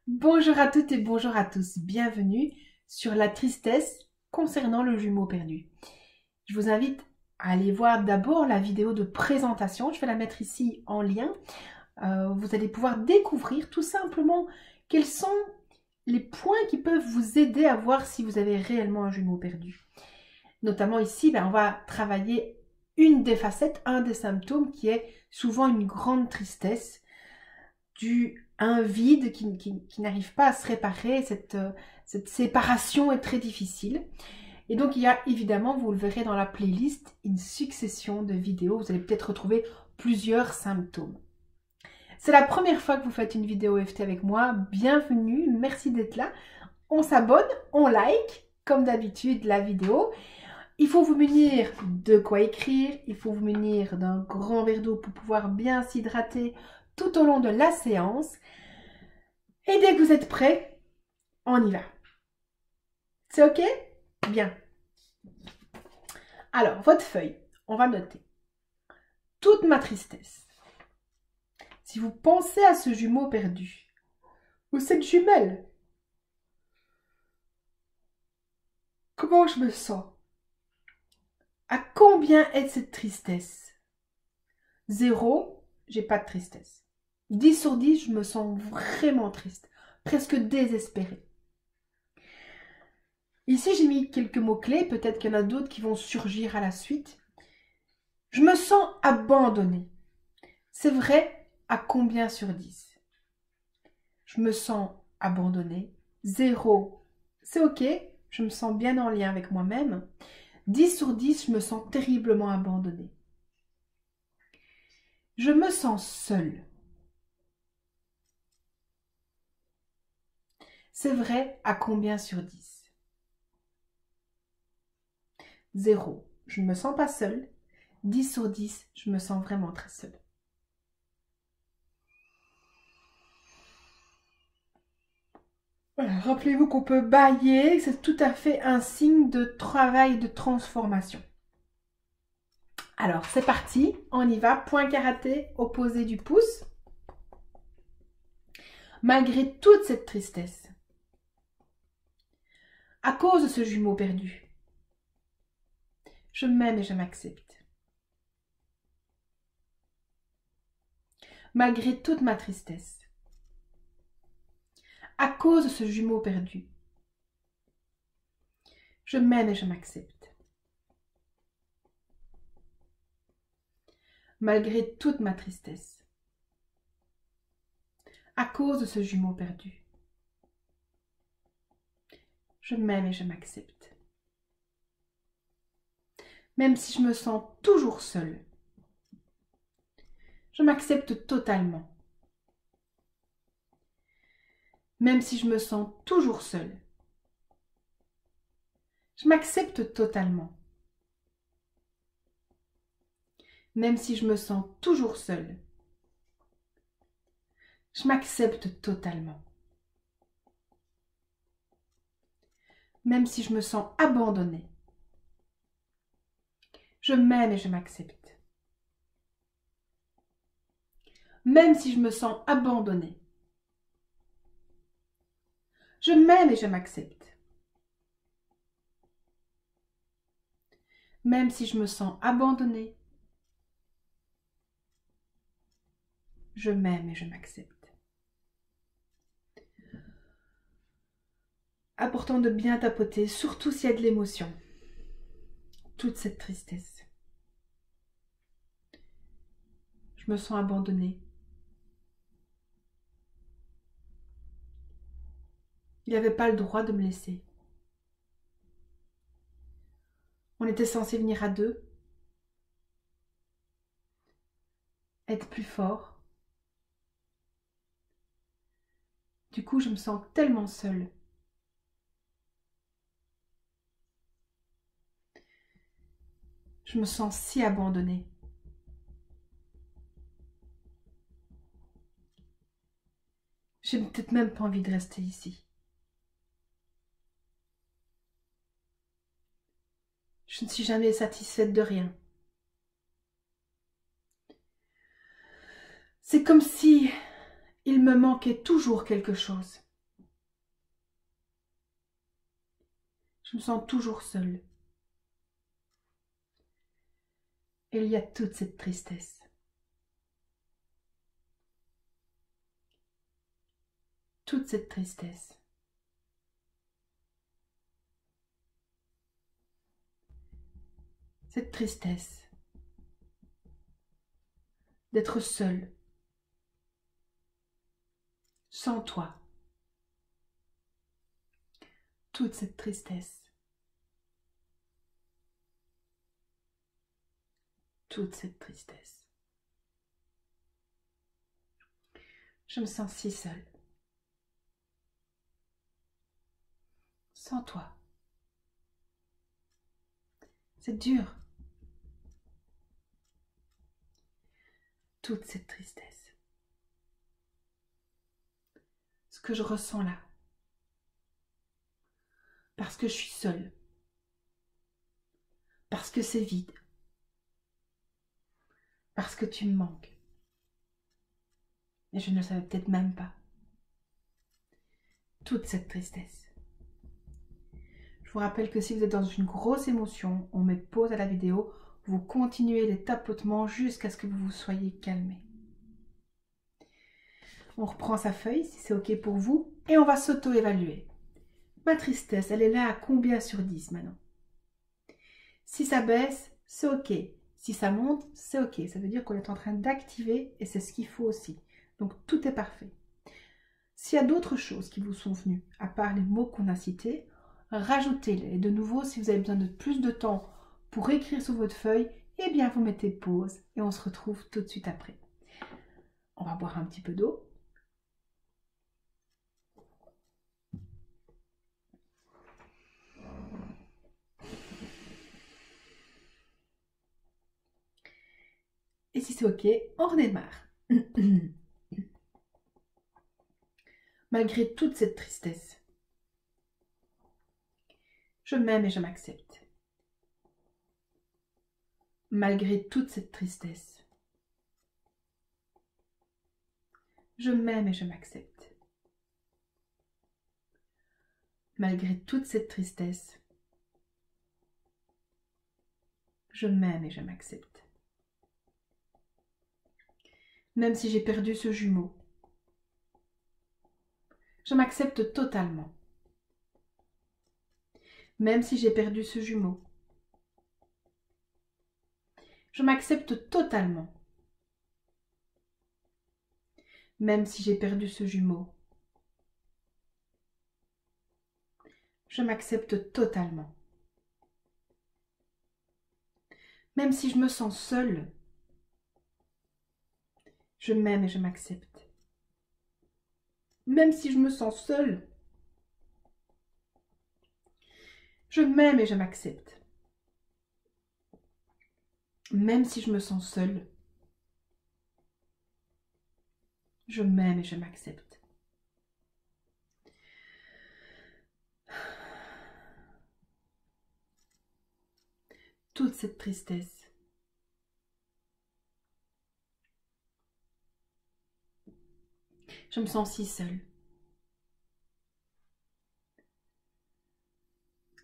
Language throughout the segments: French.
Bonjour à toutes et bonjour à tous, bienvenue sur la tristesse concernant le jumeau perdu. Je vous invite à aller voir d'abord la vidéo de présentation, je vais la mettre ici en lien. Vous allez pouvoir découvrir tout simplement quels sont les points qui peuvent vous aider à voir si vous avez réellement un jumeau perdu. Notamment ici, on va travailler une des facettes, un des symptômes qui est souvent une grande tristesse dû à un vide qui n'arrive pas à se réparer. Cette séparation est très difficile. Et donc, il y a évidemment, vous le verrez dans la playlist, une succession de vidéos. Vous allez peut-être retrouver plusieurs symptômes. C'est la première fois que vous faites une vidéo EFT avec moi. Bienvenue, merci d'être là. On s'abonne, on like, comme d'habitude, la vidéo. Il faut vous munir de quoi écrire, il faut vous munir d'un grand verre d'eau pour pouvoir bien s'hydrater tout au long de la séance. Et dès que vous êtes prêts, on y va. C'est ok? Bien. Alors, votre feuille, on va noter. Toute ma tristesse. Si vous pensez à ce jumeau perdu, ou cette jumelle, comment je me sens? À combien est cette tristesse? 0, j'ai pas de tristesse. 10 sur 10, je me sens vraiment triste, presque désespérée. Ici, j'ai mis quelques mots-clés, peut-être qu'il y en a d'autres qui vont surgir à la suite. Je me sens abandonnée. C'est vrai, à combien sur 10? Je me sens abandonnée. 0, c'est ok, je me sens bien en lien avec moi-même. 10 sur 10, je me sens terriblement abandonnée. Je me sens seule. C'est vrai, à combien sur 10? 0, je ne me sens pas seule. 10 sur 10, je me sens vraiment très seule. Voilà, rappelez-vous qu'on peut bâiller, c'est tout à fait un signe de travail de transformation. Alors, c'est parti, on y va. Point karaté, opposé du pouce. Malgré toute cette tristesse, à cause de ce jumeau perdu, je m'aime et je m'accepte. Malgré toute ma tristesse, à cause de ce jumeau perdu, je m'aime et je m'accepte. Malgré toute ma tristesse, à cause de ce jumeau perdu, je m'aime et je m'accepte. Même si je me sens toujours seule, je m'accepte totalement. Même si je me sens toujours seule, je m'accepte totalement. Même si je me sens toujours seule, je m'accepte totalement. Même si je me sens abandonnée, je m'aime et je m'accepte. Même si je me sens abandonnée, je m'aime et je m'accepte. Même si je me sens abandonnée, je m'aime et je m'accepte. Important de bien tapoter, surtout s'il y a de l'émotion. Toute cette tristesse. Je me sens abandonnée. Il n'avait pas le droit de me laisser. On était censé venir à deux. Être plus fort. Du coup, je me sens tellement seule. Je me sens si abandonnée. J'ai peut-être même pas envie de rester ici. Je ne suis jamais satisfaite de rien. C'est comme si il me manquait toujours quelque chose. Je me sens toujours seule. Et il y a toute cette tristesse. Toute cette tristesse. Cette tristesse d'être seule, sans toi. Toute cette tristesse. Toute cette tristesse. Je me sens si seule. Sans toi. C'est dur. Toute cette tristesse. Ce que je ressens là. Parce que je suis seule. Parce que c'est vide. Parce que tu me manques. Et je ne le savais peut-être même pas. Toute cette tristesse. Je vous rappelle que si vous êtes dans une grosse émotion, on met pause à la vidéo, vous continuez les tapotements jusqu'à ce que vous vous soyez calmé. On reprend sa feuille si c'est ok pour vous et on va s'auto-évaluer. Ma tristesse, elle est là à combien sur 10 maintenant? Si ça baisse, c'est ok. Si ça monte, c'est ok. Ça veut dire qu'on est en train d'activer et c'est ce qu'il faut aussi. Donc tout est parfait. S'il y a d'autres choses qui vous sont venues, à part les mots qu'on a cités, rajoutez-les. Et de nouveau, si vous avez besoin de plus de temps pour écrire sur votre feuille, eh bien vous mettez pause et on se retrouve tout de suite après. On va boire un petit peu d'eau. Et si c'est ok, on redémarre. Malgré toute cette tristesse, je m'aime et je m'accepte. Malgré toute cette tristesse, je m'aime et je m'accepte. Malgré toute cette tristesse, je m'aime et je m'accepte. Même si j'ai perdu ce jumeau, je m'accepte totalement. Même si j'ai perdu ce jumeau, je m'accepte totalement. Même si j'ai perdu ce jumeau, je m'accepte totalement. Même si je me sens seule, je m'aime et je m'accepte. Même si je me sens seule, je m'aime et je m'accepte. Même si je me sens seule, je m'aime et je m'accepte. Toute cette tristesse, je me sens si seule.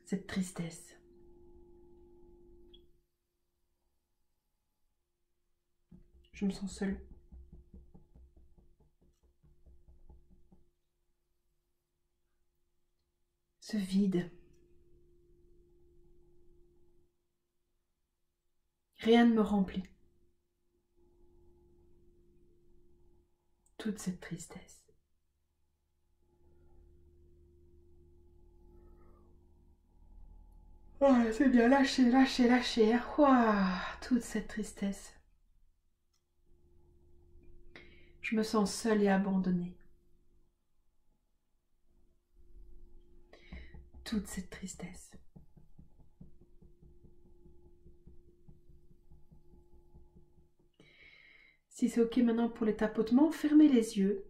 Cette tristesse, je me sens seule. Ce vide, rien ne me remplit. Toute cette tristesse. Oh, c'est bien, lâchez, lâchez, lâchez. Ouah, toute cette tristesse. Je me sens seule et abandonnée. Toute cette tristesse. Si c'est ok maintenant pour les tapotements, fermez les yeux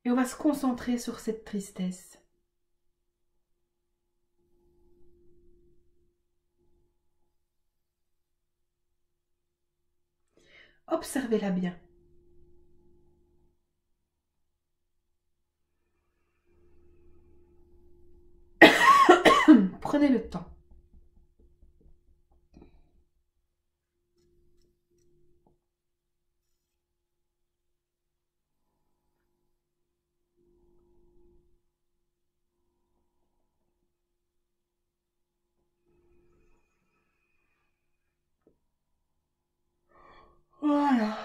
et on va se concentrer sur cette tristesse. Observez-la bien. Prenez le temps. Voilà.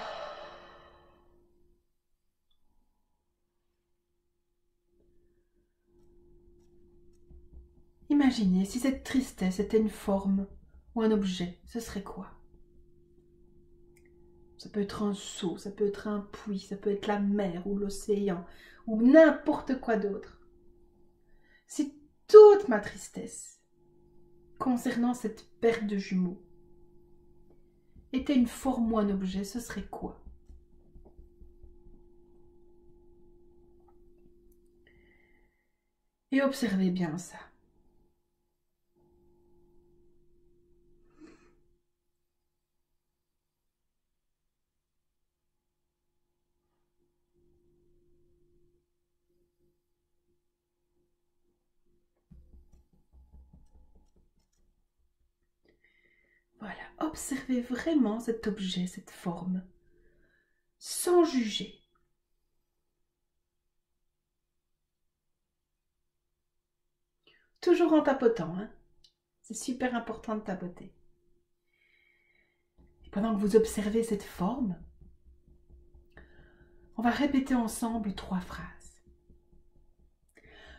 Imaginez si cette tristesse était une forme ou un objet, ce serait quoi? Ça peut être un seau, ça peut être un puits, ça peut être la mer ou l'océan ou n'importe quoi d'autre. Si toute ma tristesse concernant cette perte de jumeaux était une forme ou un objet, ce serait quoi? Et observez bien ça. Voilà, observez vraiment cet objet, cette forme, sans juger. Toujours en tapotant, hein. C'est super important de tapoter. Et pendant que vous observez cette forme, on va répéter ensemble 3 phrases.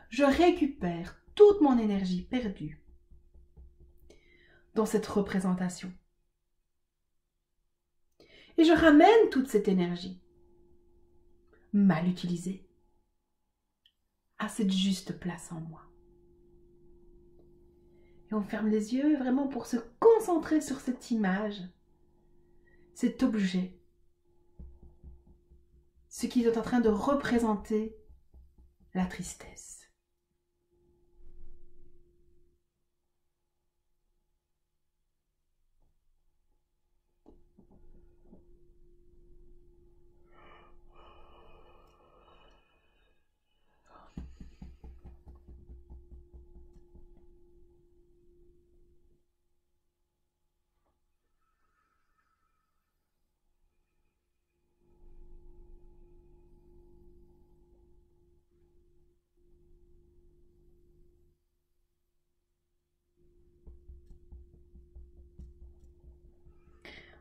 Je récupère toute mon énergie perdue dans cette représentation. Et je ramène toute cette énergie, mal utilisée, à cette juste place en moi. Et on ferme les yeux vraiment pour se concentrer sur cette image, cet objet, ce qui est en train de représenter la tristesse.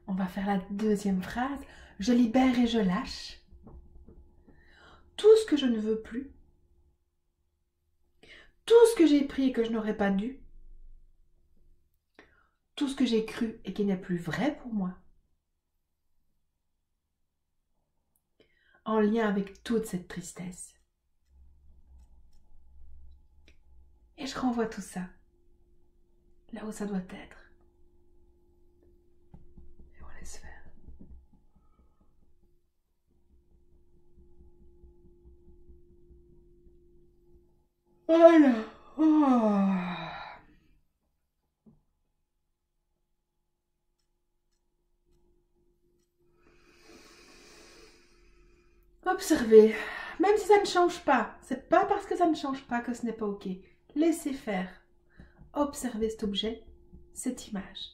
On va faire la deuxième phrase. Je libère et je lâche tout ce que je ne veux plus, tout ce que j'ai pris et que je n'aurais pas dû, tout ce que j'ai cru et qui n'est plus vrai pour moi, en lien avec toute cette tristesse. Et je renvoie tout ça là où ça doit être. Et on laisse faire. Voilà. Oh. Observez, même si ça ne change pas, c'est pas parce que ça ne change pas que ce n'est pas ok. Laissez faire. Observez cet objet, cette image.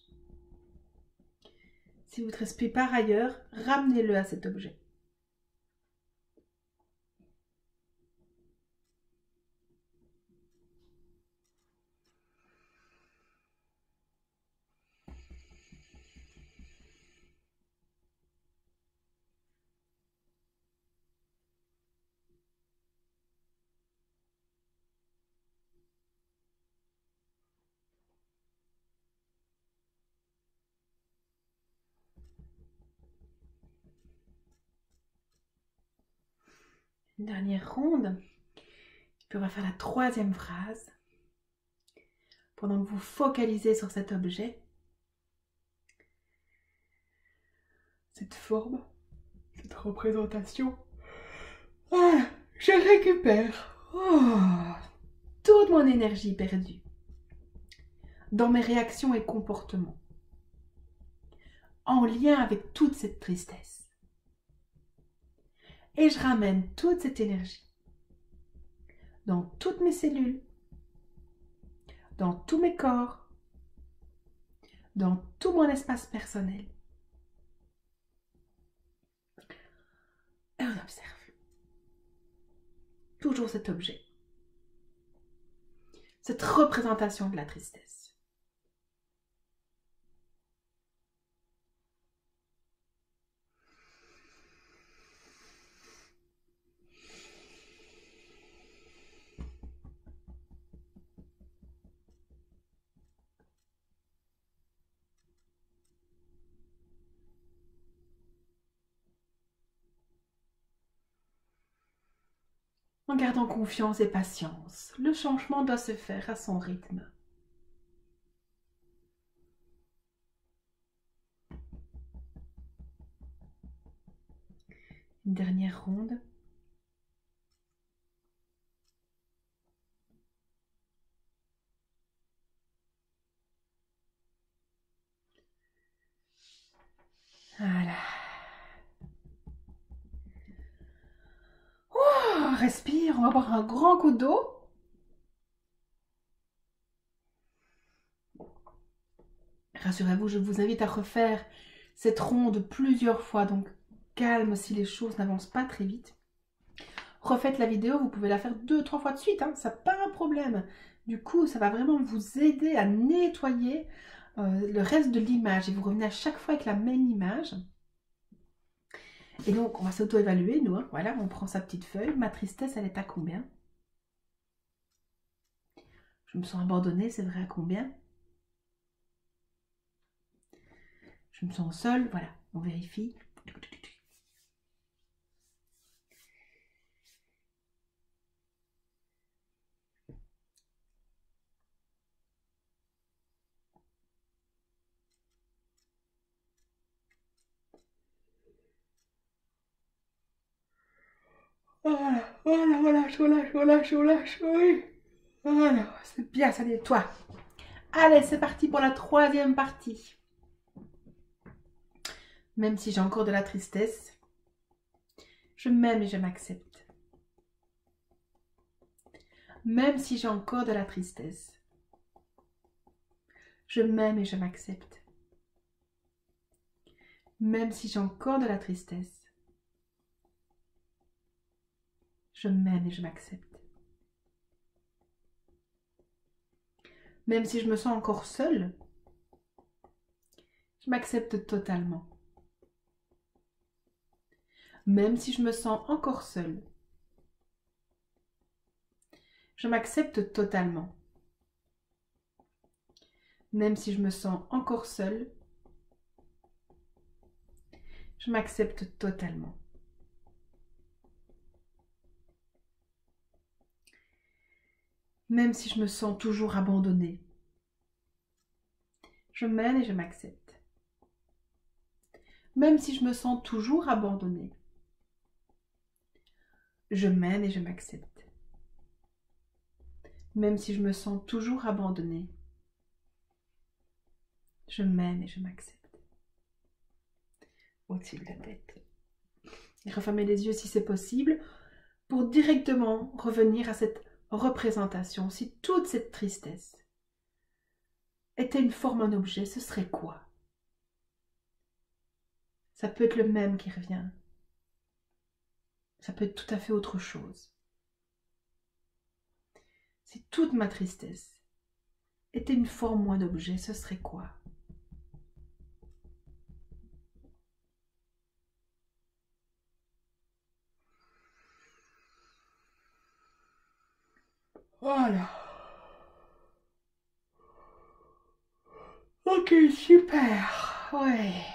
Si votre esprit part ailleurs, ramenez-le à cet objet. Une dernière ronde. Puis on va faire la troisième phrase. Pendant que vous focalisez sur cet objet, cette forme, cette représentation, je récupère toute mon énergie perdue dans mes réactions et comportements, en lien avec toute cette tristesse. Et je ramène toute cette énergie dans toutes mes cellules, dans tous mes corps, dans tout mon espace personnel. Et on observe. Toujours cet objet. Cette représentation de la tristesse. En gardant confiance et patience, le changement doit se faire à son rythme. Une dernière ronde. Voilà. Oh, respire, on va boire un grand coup d'eau. Rassurez-vous, je vous invite à refaire cette ronde plusieurs fois, donc calme si les choses n'avancent pas très vite. Refaites la vidéo, vous pouvez la faire 2-3 fois de suite, hein, ça n'a pas un problème. Du coup, ça va vraiment vous aider à nettoyer le reste de l'image et vous revenez à chaque fois avec la même image. Et donc, on va s'auto-évaluer, nous. Hein. Voilà, on prend sa petite feuille. Ma tristesse, elle est à combien? Je me sens abandonnée, c'est vrai, à combien? Je me sens seule, voilà, on vérifie. Voilà, voilà, je lâche, oui. Voilà, c'est bien, ça nettoie. Allez, c'est parti pour la troisième partie. Même si j'ai encore de la tristesse, je m'aime et je m'accepte. Même si j'ai encore de la tristesse, je m'aime et je m'accepte. Même si j'ai encore de la tristesse, je m'aime et je m'accepte. Même si je me sens encore seule, je m'accepte totalement. Même si je me sens encore seule, je m'accepte totalement. Même si je me sens encore seule, je m'accepte totalement. Même si je me sens toujours abandonnée, je m'aime et je m'accepte. Même si je me sens toujours abandonnée, je m'aime et je m'accepte. Même si je me sens toujours abandonnée, je m'aime et je m'accepte. Au-dessus de la tête. Et refermez les yeux si c'est possible pour directement revenir à cette représentation. Si toute cette tristesse était une forme, un objet, ce serait quoi? Ça peut être le même qui revient. Ça peut être tout à fait autre chose. Si toute ma tristesse était une forme ou un objet, ce serait quoi? Voilà. Ok, super. Ouais.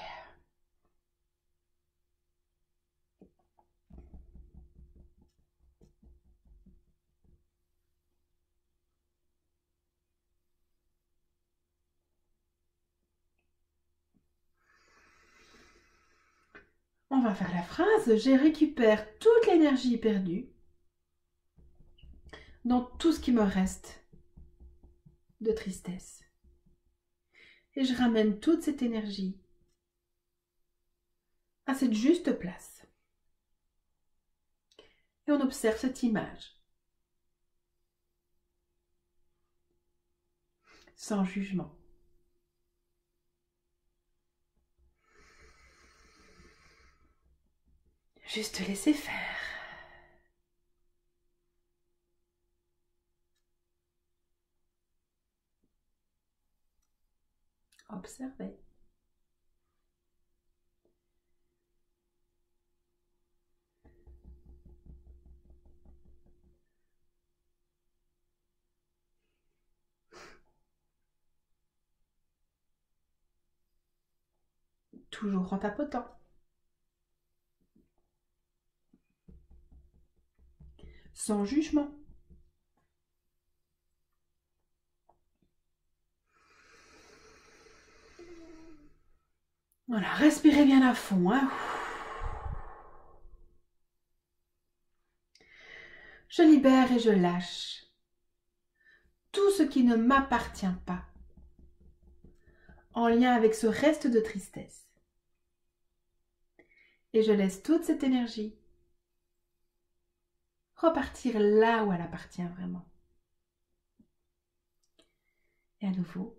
On va faire la phrase. Je récupère toute l'énergie perdue dans tout ce qui me reste de tristesse. Et je ramène toute cette énergie à cette juste place. Et on observe cette image. sans jugement. Juste laisser faire. Observez. Toujours en tapotant. Sans jugement. Voilà, respirez bien à fond. Hein. Je libère et je lâche tout ce qui ne m'appartient pas en lien avec ce reste de tristesse. Et je laisse toute cette énergie repartir là où elle appartient vraiment. Et à nouveau,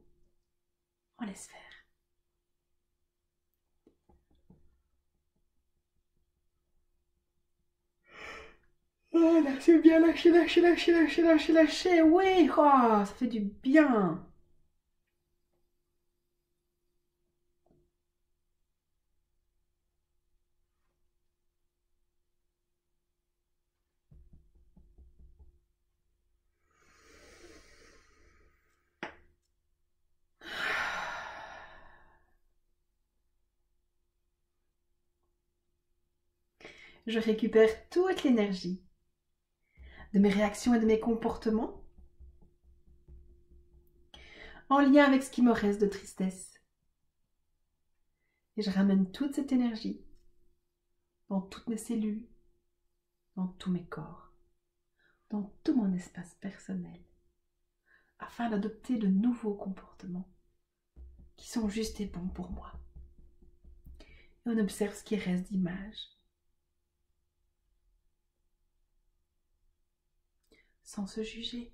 on laisse faire. Oh, lâchez bien, lâchez, lâchez, lâchez, lâchez, lâchez, lâchez. Oui, oh, ça fait du bien. Je récupère toute l'énergie de mes réactions et de mes comportements en lien avec ce qui me reste de tristesse. Et je ramène toute cette énergie dans toutes mes cellules, dans tous mes corps, dans tout mon espace personnel, afin d'adopter de nouveaux comportements qui sont justes et bons pour moi. Et on observe ce qui reste d'image, sans se juger.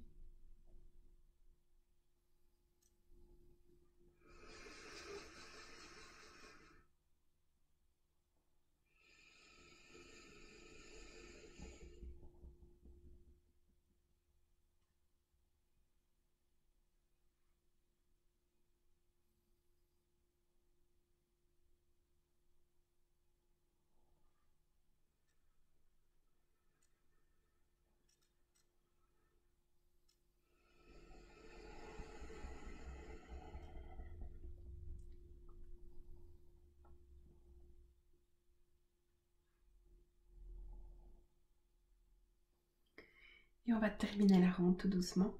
Et on va terminer la ronde tout doucement.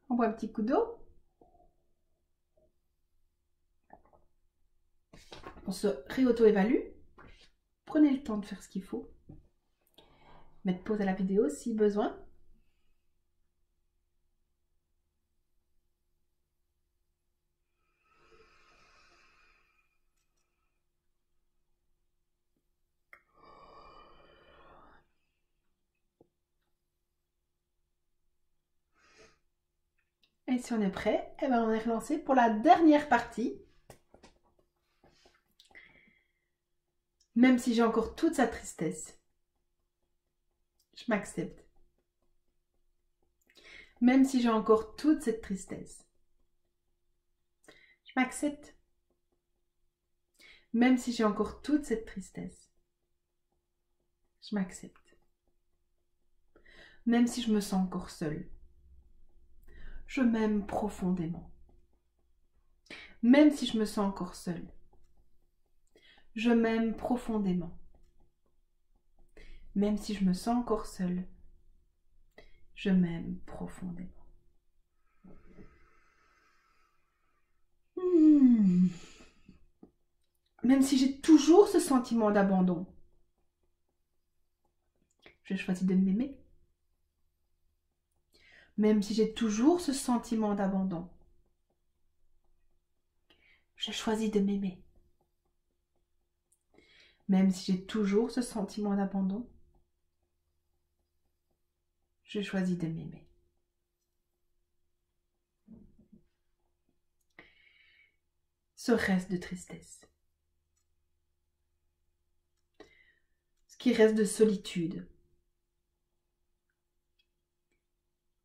On boit un petit coup d'eau. On se réauto-évalue. Prenez le temps de faire ce qu'il faut. Mettre pause à la vidéo si besoin. Et si on est prêt, eh ben on est relancé pour la dernière partie. Même si j'ai encore toute sa tristesse, je m'accepte. Même si j'ai encore toute cette tristesse, je m'accepte. Même si j'ai encore toute cette tristesse, je m'accepte. Même si je me sens encore seule, je m'aime profondément. Même si je me sens encore seule, je m'aime profondément. Même si je me sens encore seule, je m'aime profondément. Même si j'ai toujours ce sentiment d'abandon, je choisis de m'aimer. Même si j'ai toujours ce sentiment d'abandon, je choisis de m'aimer. Même si j'ai toujours ce sentiment d'abandon, je choisis de m'aimer. Ce reste de tristesse, ce qui reste de solitude,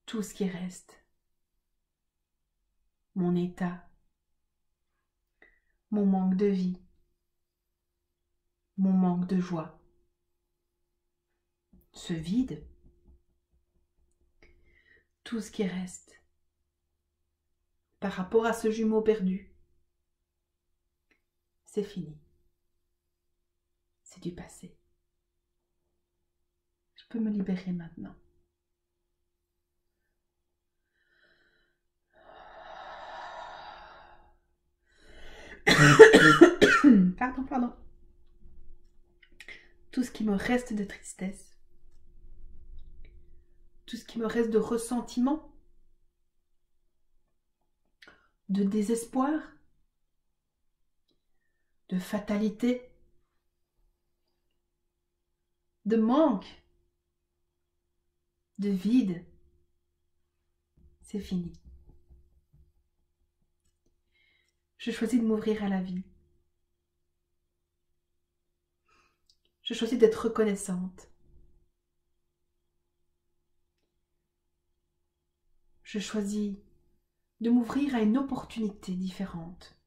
tout ce qui reste, mon état, mon manque de vie, mon manque de joie, ce vide, tout ce qui reste par rapport à ce jumeau perdu, c'est fini. C'est du passé. Je peux me libérer maintenant. Pardon. Tout ce qui me reste de tristesse, tout ce qui me reste de ressentiment, de désespoir, de fatalité, de manque, de vide, c'est fini. Je choisis de m'ouvrir à la vie. Je choisis d'être reconnaissante. Je choisis de m'ouvrir à une opportunité différente.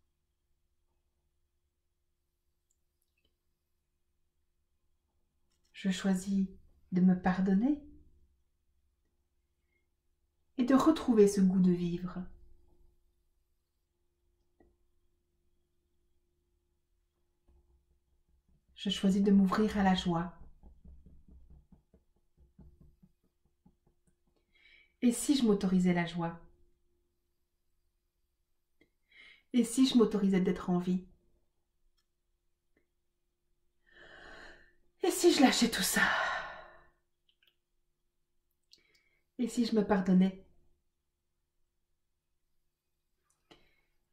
Je choisis de me pardonner et de retrouver ce goût de vivre. Je choisis de m'ouvrir à la joie. Et si je m'autorisais la joie? Et si je m'autorisais d'être en vie? Et si je lâchais tout ça? Et si je me pardonnais?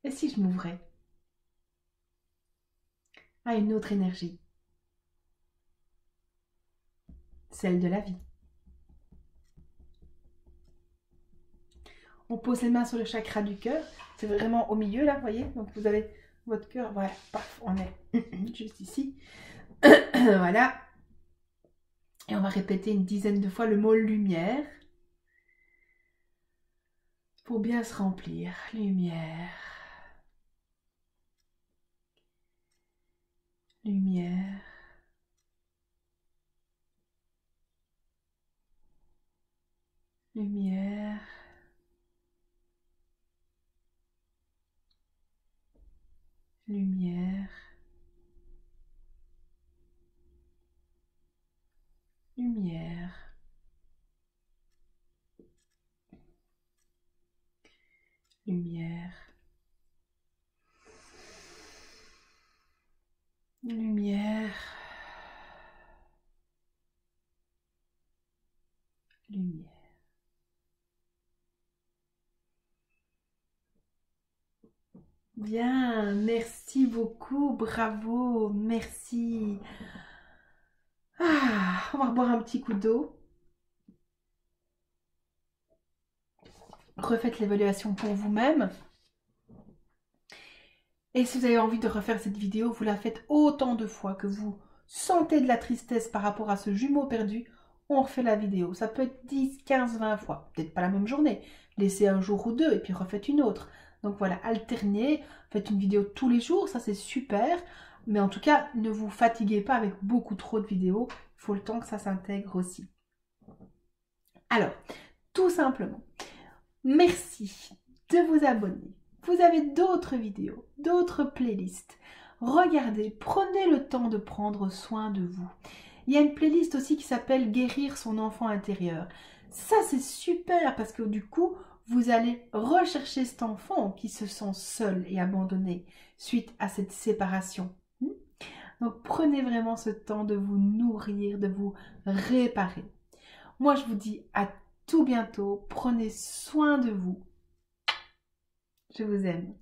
Et si je m'ouvrais à une autre énergie? Celle de la vie. On pose les mains sur le chakra du cœur. C'est vraiment au milieu là, vous voyez? Donc vous avez votre cœur, voilà, paf, on est juste ici. Voilà. Et on va répéter une dizaine de fois le mot lumière. Pour bien se remplir. Lumière. Lumière. Lumière. Lumière. Lumière. Lumière. Lumière. Lumière. Bien, merci beaucoup, bravo, merci. On va boire un petit coup d'eau. Refaites l'évaluation pour vous-même. Et si vous avez envie de refaire cette vidéo, vous la faites autant de fois que vous sentez de la tristesse par rapport à ce jumeau perdu, on refait la vidéo. Ça peut être 10, 15, 20 fois. Peut-être pas la même journée. Laissez un jour ou deux et puis refaites une autre. Donc voilà, alternez. Faites une vidéo tous les jours, ça c'est super. Mais en tout cas, ne vous fatiguez pas avec beaucoup trop de vidéos. Il faut le temps que ça s'intègre aussi. Alors, tout simplement, merci de vous abonner. Vous avez d'autres vidéos, d'autres playlists. Regardez, prenez le temps de prendre soin de vous. Il y a une playlist aussi qui s'appelle « Guérir son enfant intérieur ». Ça, c'est super parce que du coup, vous allez rechercher cet enfant qui se sent seul et abandonné suite à cette séparation. Donc, prenez vraiment ce temps de vous nourrir, de vous réparer. Moi, je vous dis à tout bientôt. Prenez soin de vous. Je vous aime.